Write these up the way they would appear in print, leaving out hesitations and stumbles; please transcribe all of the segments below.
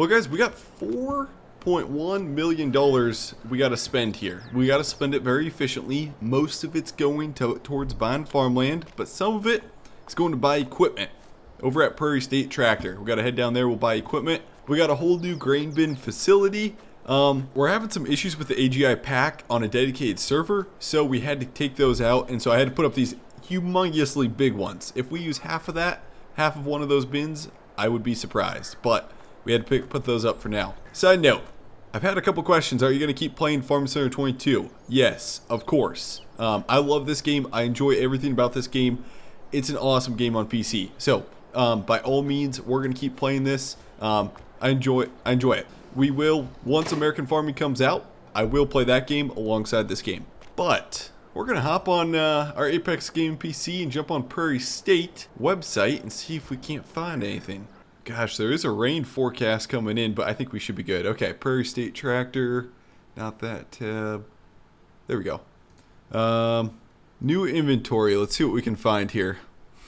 Well, guys, we got $4.1 million we got to spend here. We got to spend it very efficiently. Most of it's going towards buying farmland, but some of it is going to buy equipment. Over at Prairie State Tractor, we got to head down there. We'll buy equipment. We got a whole new grain bin facility. We're having some issues with the AGI pack on a dedicated server, so we had to take those out, and so I had to put up these humongously big ones. If we use half of that, half of one of those bins, I would be surprised, but we had to put those up for now. Side note, I've had a couple questions. Are you going to keep playing Farm Center 22? Yes, of course. I love this game. I enjoy everything about this game. It's an awesome game on PC. So, by all means, we're going to keep playing this. I enjoy it. We will, once American Farming comes out, I will play that game alongside this game. But we're going to hop on our Apex game PC and jump on Prairie State website and see if we can't find anything. Gosh, there is a rain forecast coming in, but I think we should be good. Okay, Prairie State Tractor, not that tab. There we go. New inventory. Let's see what we can find here.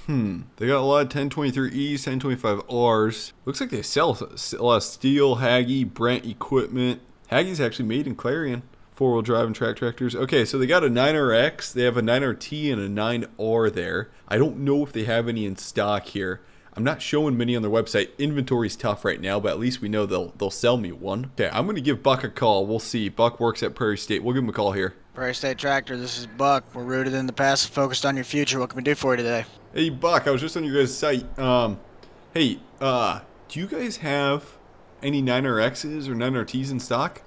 They got a lot of 1023Es, 1025Rs. Looks like they sell a lot of Steel, Haggy, Brent equipment. Haggy's actually made in Clarion. Four-wheel drive and track tractors. Okay, so they got a 9RX. They have a 9RT and a 9R there. I don't know if they have any in stock here. I'm not showing many on their website. Inventory's tough right now, but at least we know they'll sell me one. Okay, I'm going to give Buck a call. We'll see. Buck works at Prairie State. We'll give him a call here. Prairie State Tractor, this is Buck. We're rooted in the past, focused on your future. What can we do for you today? Hey, Buck, I was just on your guys' site. Hey, do you guys have any 9RXs or 9RTs in stock?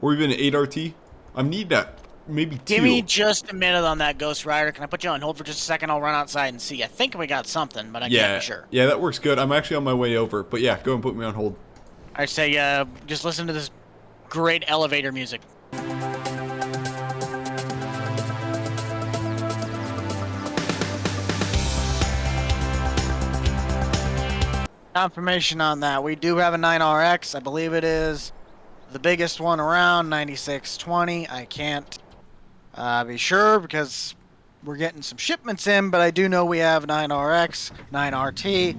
Or even an 8RT? I need that. Maybe two. Give me just a minute on that, Ghost Rider. Can I put you on hold for just a second? I'll run outside and see. I think we got something, but I can't be sure. Yeah, that works good. I'm actually on my way over. But yeah, go and put me on hold. I say, just listen to this great elevator music. Confirmation on that. We do have a 9RX. I believe it is the biggest one around, 9620. I can't be sure because we're getting some shipments in, but I do know we have 9RX, 9RT,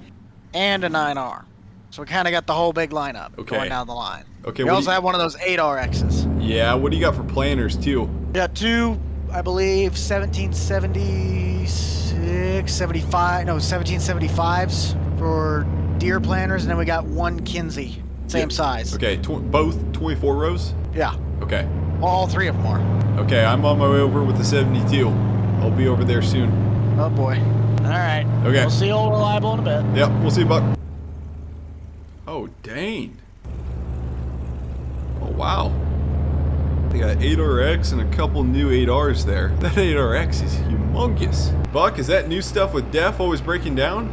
and a 9R. So we kind of got the whole big lineup going down the line. Okay. We also have one of those 8RXs. Yeah, what do you got for planners too? We got two, I believe, 1775s for deer planters, and then we got one Kinsey, same size. Okay, both 24 rows? Yeah. Okay. All three of them are. Okay, I'm on my way over with the 72. I'll be over there soon. Oh boy. All right. Okay. We'll see Old Reliable in a bit. Yep, we'll see you, Buck. Oh, dang. Oh, wow. They got 8RX and a couple new 8Rs there. That 8RX is humongous. Buck, is that new stuff with Def always breaking down?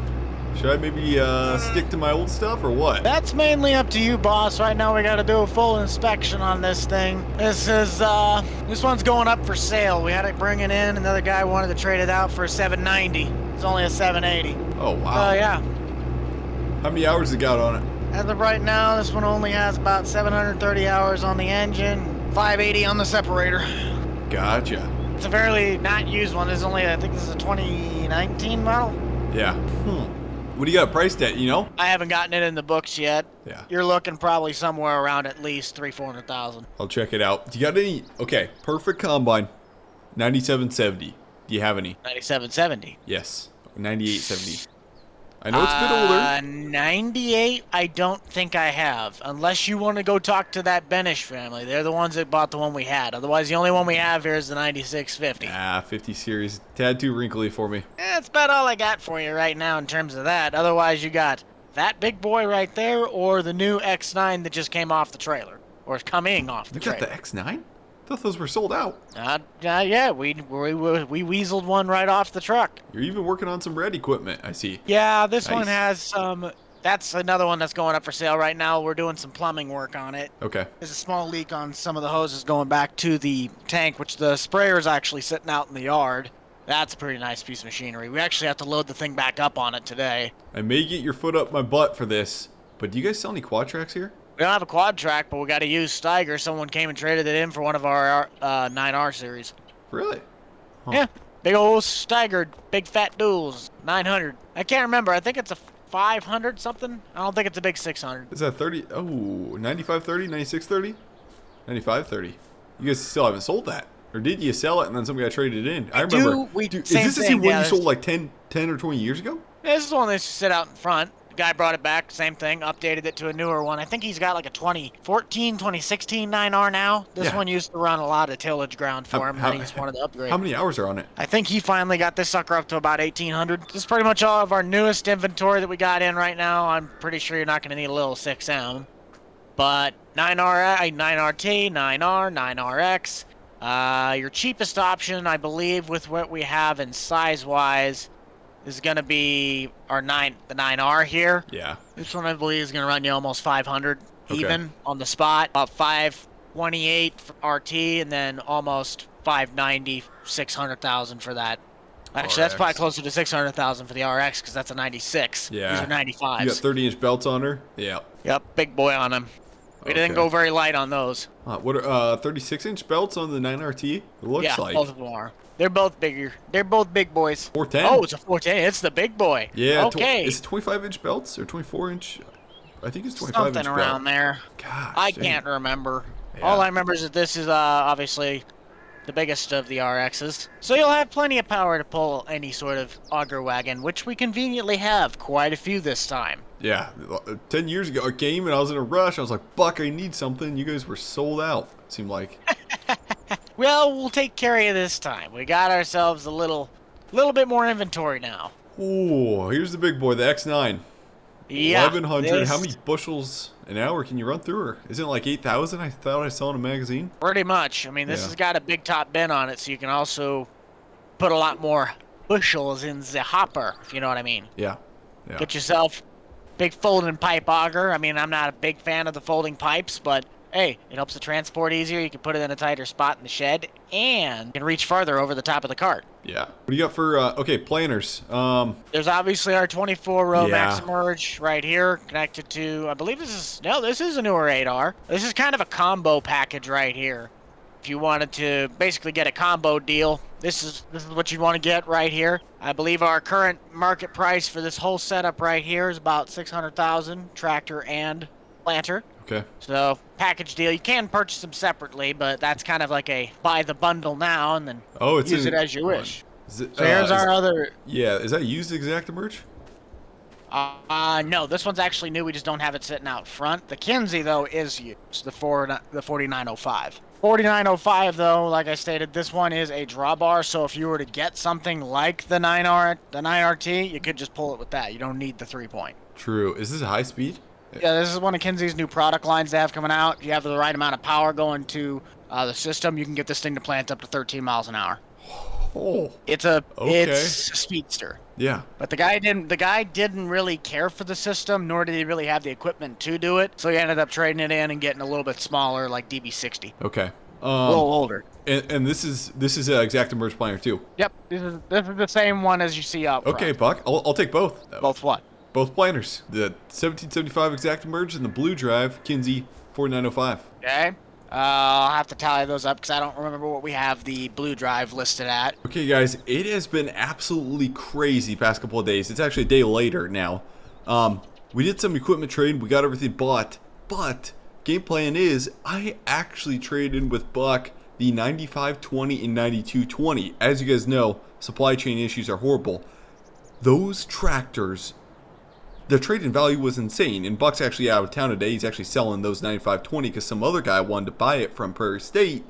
Should I maybe stick to my old stuff or what? That's mainly up to you, boss. Right now we got to do a full inspection on this thing. This one's going up for sale. We had it bring it in. Another guy wanted to trade it out for a 790. It's only a 780. Oh, wow. Yeah. How many hours it got on it? As of right now, this one only has about 730 hours on the engine, 580 on the separator. Gotcha. It's a fairly not used one. There's only, I think this is a 2019 model. Yeah. What do you got priced at, you know? I haven't gotten it in the books yet. Yeah. You're looking probably somewhere around at least $300,000-$400,000. I'll check it out. Do you got any? Okay, perfect combine. 9770. Do you have any? 9770. Yes. 9870. I know it's a bit older. 98, I don't think I have. Unless you want to go talk to that Benish family. They're the ones that bought the one we had. Otherwise, the only one we have here is the 9650. 50 series. Tad too wrinkly for me. That's about all I got for you right now in terms of that. Otherwise, you got that big boy right there or the new X9 that just came off the trailer. Or is coming off the trailer. You got the X9? I thought those were sold out. Yeah, we weaseled one right off the truck. You're even working on some red equipment, I see. Yeah, this one has some. That's another one that's going up for sale right now. We're doing some plumbing work on it. Okay. There's a small leak on some of the hoses going back to the tank, which the sprayer is actually sitting out in the yard. That's a pretty nice piece of machinery. We actually have to load the thing back up on it today. I may get your foot up my butt for this, but do you guys sell any quad tracks here? We don't have a quad track, but we got to use Steiger. Someone came and traded it in for one of our 9R series. Really? Huh. Yeah. Big old Steiger, big fat duals, 900. I can't remember. I think it's a 500 something. I don't think it's a big 600. Is that 30? Oh, 9530, 9630, 9530. You guys still haven't sold that. Or did you sell it and then somebody got traded in? I remember. Dude, is this the same one you sold like 10 or 20 years ago? This is the one that used to sit out in front. The guy brought it back, same thing, updated it to a newer one. I think he's got like a 2014, 2016 9R now. This one used to run a lot of tillage ground for him, and he just wanted to upgrade. How many hours are on it? I think he finally got this sucker up to about 1,800. This is pretty much all of our newest inventory that we got in right now. I'm pretty sure you're not going to need a little 6M. But 9R, 9RT, 9R, 9RX. Your cheapest option, I believe, with what we have in size-wise, is going to be the 9R here. Yeah. This one, I believe, is going to run you almost 500 even on the spot. About 528 for RT, and then almost 590, 600,000 for that. Actually, that's probably closer to 600,000 for the RX, because that's a 96. Yeah. These are 95s. You got 30-inch belts on her? Yeah. Yep, big boy on them. We didn't go very light on those. What are 36-inch belts on the 9RT? It looks like. Yeah, both of them are. They're both bigger. They're both big boys. 410? Oh, it's a 410. It's the big boy. Yeah. Okay. Is it 25-inch belts or 24-inch? I think it's 25-inch Something around there. Gosh. I can't remember. Yeah. All I remember is that this is obviously the biggest of the RXs. So you'll have plenty of power to pull any sort of auger wagon, which we conveniently have quite a few this time. Yeah, 10 years ago I came and I was in a rush. I was like, Buck, I need something. You guys were sold out, it seemed like. Well, we'll take care of you this time. We got ourselves a little bit more inventory now. Oh, here's the big boy, the X9. Yeah. 1,100. How many bushels an hour can you run through her? Isn't it like 8,000? I thought I saw in a magazine. Pretty much. I mean, this has got a big top bin on it, so you can also put a lot more bushels in the hopper, if you know what I mean. Yeah. Get yourself big folding pipe auger. I mean, I'm not a big fan of the folding pipes, but hey, it helps the transport easier. You can put it in a tighter spot in the shed, and you can reach farther over the top of the cart. Yeah. What do you got for, planners? There's obviously our 24-row max merge right here, connected to, I believe this is a newer 8R. This is kind of a combo package right here. If you wanted to basically get a combo deal, this is what you'd want to get right here. I believe our current market price for this whole setup right here is about $600,000, tractor and planter. Okay. So, package deal. You can purchase them separately, but that's kind of like a buy the bundle now and then use it as you wish. So here's our other... Yeah, is that used Exactamerge? No, this one's actually new. We just don't have it sitting out front. The Kinsey, though, is used, the 4905. 4905, though, like I stated, this one is a drawbar, so if you were to get something like the 9RT, you could just pull it with that. You don't need the 3-point. True. Is this a high speed? Yeah, this is one of Kinsey's new product lines they have coming out. If you have the right amount of power going to the system, you can get this thing to plant up to 13 miles an hour. Oh. It's a speedster. Yeah. But the guy didn't really care for the system, nor did he really have the equipment to do it. So he ended up trading it in and getting a little bit smaller, like DB60. Okay. A little older. And this is an Exactamerge planner too. Yep. This is the same one as you see out front. Okay, Buck. I'll take both. Both what? Both planners. The 1775 Exactamerge and the Blue Drive Kinsey 4905. Okay. I'll have to tally those up because I don't remember what we have the Blue Drive listed at. Okay, guys, it has been absolutely crazy past couple of days. It's actually a day later now. We did some equipment trade. We got everything bought. But game plan is I actually traded in with Buck the 9520 and 9220. As you guys know, supply chain issues are horrible. Those tractors... The trade-in value was insane, and Buck's actually out of town today. He's actually selling those 9520 because some other guy wanted to buy it from Prairie State,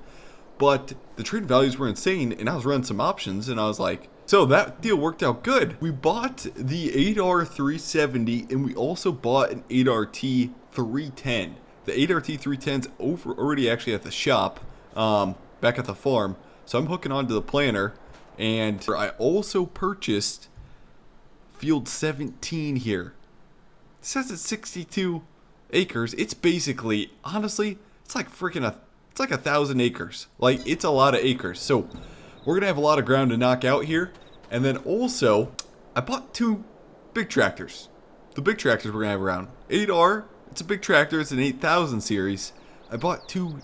but the trade-in values were insane, and I was running some options, and I was like, so that deal worked out good. We bought the 8R 370, and we also bought an 8RT 310. The 8RT 310's already actually at the shop, back at the farm, so I'm hooking onto the planner, and I also purchased field 17 here. It says it's 62 acres. It's basically, honestly, it's like 1,000 acres. Like, it's a lot of acres. So we're gonna have a lot of ground to knock out here. And then also, I bought 2 big tractors. The big tractors we're gonna have around. 8R, it's a big tractor. It's an 8000 series. I bought 2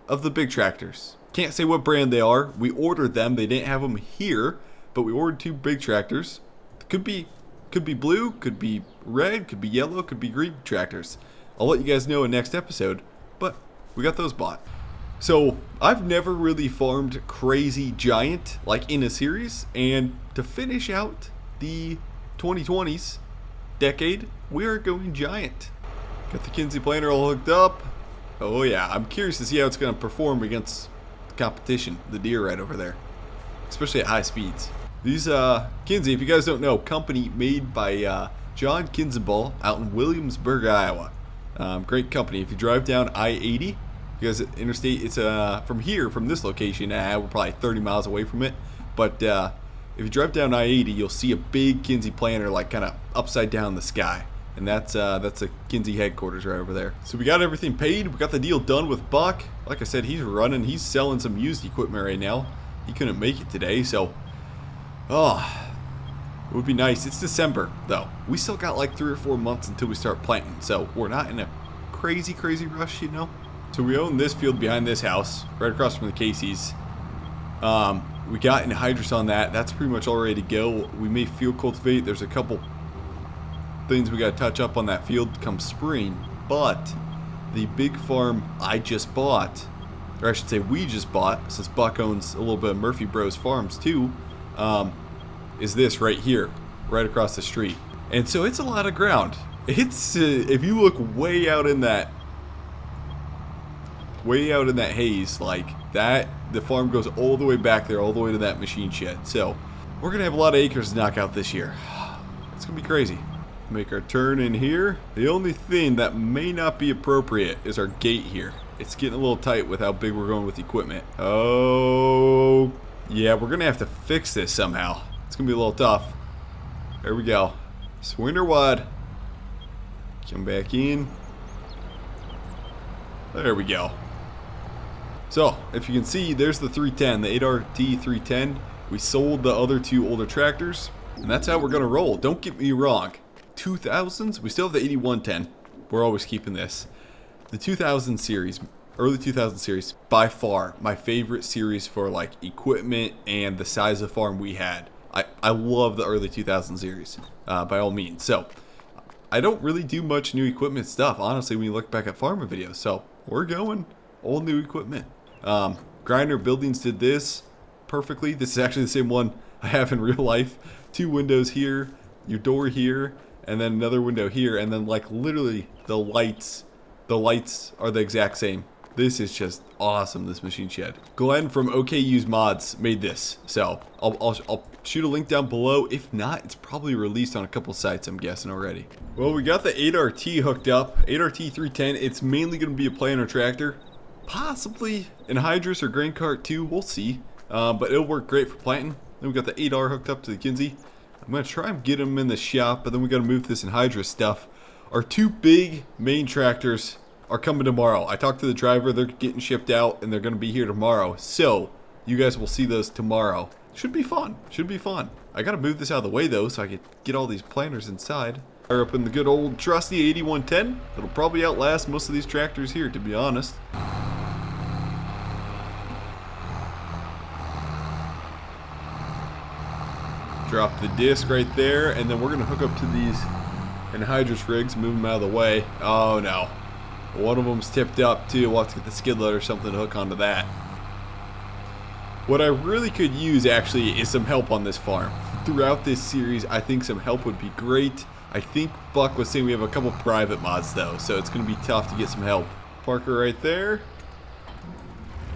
of the big tractors. Can't say what brand they are. We ordered them. They didn't have them here, but we ordered 2 big tractors. Could be Could be blue, could be red, could be yellow, could be green tractors. I'll let you guys know in next episode, but we got those bought. So I've never really farmed crazy giant like in a series, and to finish out the 2020s decade, we are going giant. Got the Kinsey planter all hooked up. Oh yeah, I'm curious to see how it's going to perform against the competition, the deer right over there, especially at high speeds. These Kinsey, if you guys don't know, company made by John Kinzenball out in Williamsburg, Iowa. Great company. If you drive down I-80, because interstate, it's from here, from this location, we're probably 30 miles away from it. But if you drive down I-80, you'll see a big Kinsey planter like kind of upside down in the sky. And that's a Kinsey headquarters right over there. So we got everything paid. We got the deal done with Buck. Like I said, he's running. He's selling some used equipment right now. He couldn't make it today, so it would be nice. It's December though. We still got like 3 or 4 months until we start planting, so we're not in a crazy rush, you know. So we own this field behind this house, right across from the Casey's. We got anhydrous on that. That's pretty much all ready to go. We may field cultivate. There's a couple things we got to touch up on that field come spring, but the big farm I just bought, or I should say we just bought, since Buck owns a little bit of Murphy Bros Farms too, is this right here, right across the street. And so it's a lot of ground. It's if you look way out in that haze like that, the farm goes all the way back there, all the way to that machine shed. So we're gonna have a lot of acres to knock out this year. It's gonna be crazy. Make our turn in here. The only thing that may not be appropriate is our gate here. It's getting a little tight with how big we're going with equipment. Oh yeah, we're gonna have to fix this somehow. It's gonna be a little tough. There we go. Swinder wide. Come back in. There we go. So, if you can see, there's the 310, the 8RT 310. We sold the other 2 older tractors, and that's how we're gonna roll. Don't get me wrong. 2000s, we still have the 8110. We're always keeping this. The 2000 series, early 2000 series, by far my favorite series for like equipment and the size of farm we had. I love the early 2000 series, by all means. So I don't really do much new equipment stuff, honestly, when you look back at farming videos. So we're going all new equipment. Grinder Buildings did this perfectly. This is actually the same one I have in real life. 2 windows here, your door here, and then another window here, and then like literally the lights are the exact same. This is just awesome, this machine shed. Glenn from OKU's Mods made this, so I'll shoot a link down below. If not, it's probably released on a couple sites, I'm guessing already. Well, we got the 8RT hooked up, 8RT 310. It's mainly going to be a planter tractor, possibly anhydrous or grain cart too, we'll see. But it'll work great for planting. Then we got the 8R hooked up to the Kinsey. I'm going to try and get them in the shop, but then we got to move this anhydrous stuff. Our 2 big main tractors are coming tomorrow. I talked to the driver, they're getting shipped out, and they're going to be here tomorrow. So, you guys will see those tomorrow. Should be fun. Should be fun. I got to move this out of the way, though, so I can get all these planters inside. Fire up in the good old trusty 8110. It'll probably outlast most of these tractors here, to be honest. Drop the disc right there, and then we're going to hook up to these anhydrous rigs, move them out of the way. Oh no. One of them's tipped up too. We'll have to get the skid loader or something to hook onto that. What I really could use actually is some help on this farm. Throughout this series, I think some help would be great. I think Buck was saying we have a couple private mods though, so it's going to be tough to get some help. Parker right there.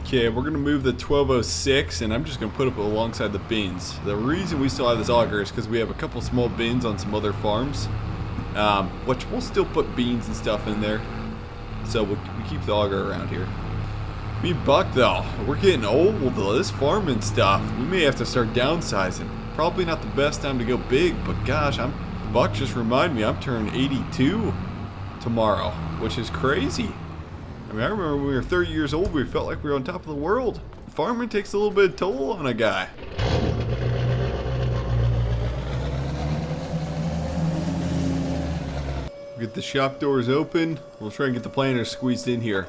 Okay, we're going to move the 1206, and I'm just going to put it alongside the bins. The reason we still have this auger is because we have a couple small bins on some other farms, which we'll still put beans and stuff in there. So we keep the auger around here. Me and Buck, though, we're getting old, this farming stuff. We may have to start downsizing. Probably not the best time to go big, but gosh, Buck just reminded me I'm turning 82 tomorrow, which is crazy. I mean, I remember when we were 30 years old, we felt like we were on top of the world. Farming takes a little bit of toll on a guy. Get the shop doors open. We'll try and get the planters squeezed in here.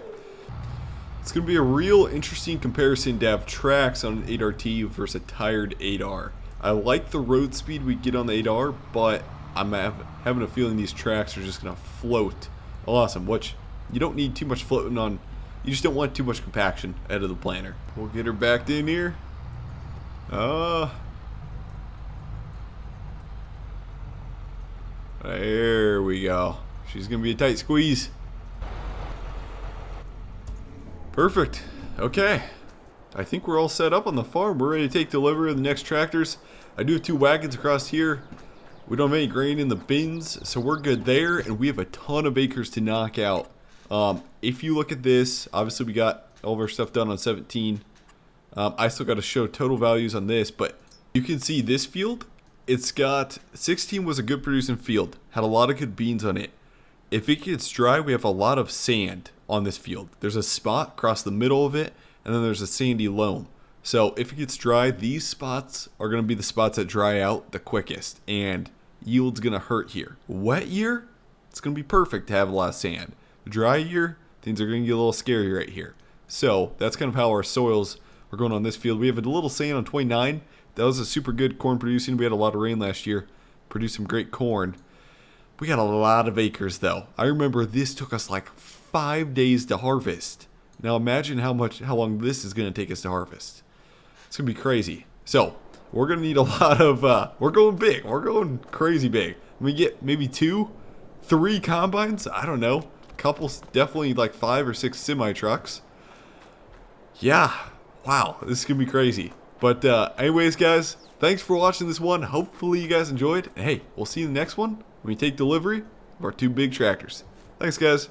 It's going to be a real interesting comparison to have tracks on an 8RT versus a tired 8R. I like the road speed we get on the 8R, but I'm having a feeling these tracks are just gonna float. Awesome. Which you don't need too much floating on. You just don't want too much compaction out of the planter. We'll get her backed in here. There we go. She's gonna be a tight squeeze. Perfect. Okay. I think we're all set up on the farm. We're ready to take delivery of the next tractors. I do have 2 wagons across here. We don't have any grain in the bins, so we're good there. And we have a ton of acres to knock out. If you look at this, obviously we got all of our stuff done on 17. I still got to show total values on this, but you can see this field. It's got 16 was a good producing field. Had a lot of good beans on it. If it gets dry, we have a lot of sand on this field. There's a spot across the middle of it, and then there's a sandy loam. So if it gets dry, these spots are going to be the spots that dry out the quickest, and yield's going to hurt here. Wet year, it's going to be perfect to have a lot of sand. Dry year, things are going to get a little scary right here. So that's kind of how our soils are going on this field. We have a little sand on 29. That was a super good corn producing. We had a lot of rain last year. Produced some great corn. We got a lot of acres though. I remember this took us like 5 days to harvest. Now imagine how long this is going to take us to harvest. It's going to be crazy. So we're going to need a lot of, we're going big. We're going crazy big. We get maybe 2, 3 combines. I don't know. Couple, definitely like 5 or 6 semi trucks. Yeah. Wow. This is going to be crazy. But anyways, guys, thanks for watching this one. Hopefully you guys enjoyed. And hey, we'll see you in the next one when we take delivery of our 2 big tractors. Thanks, guys.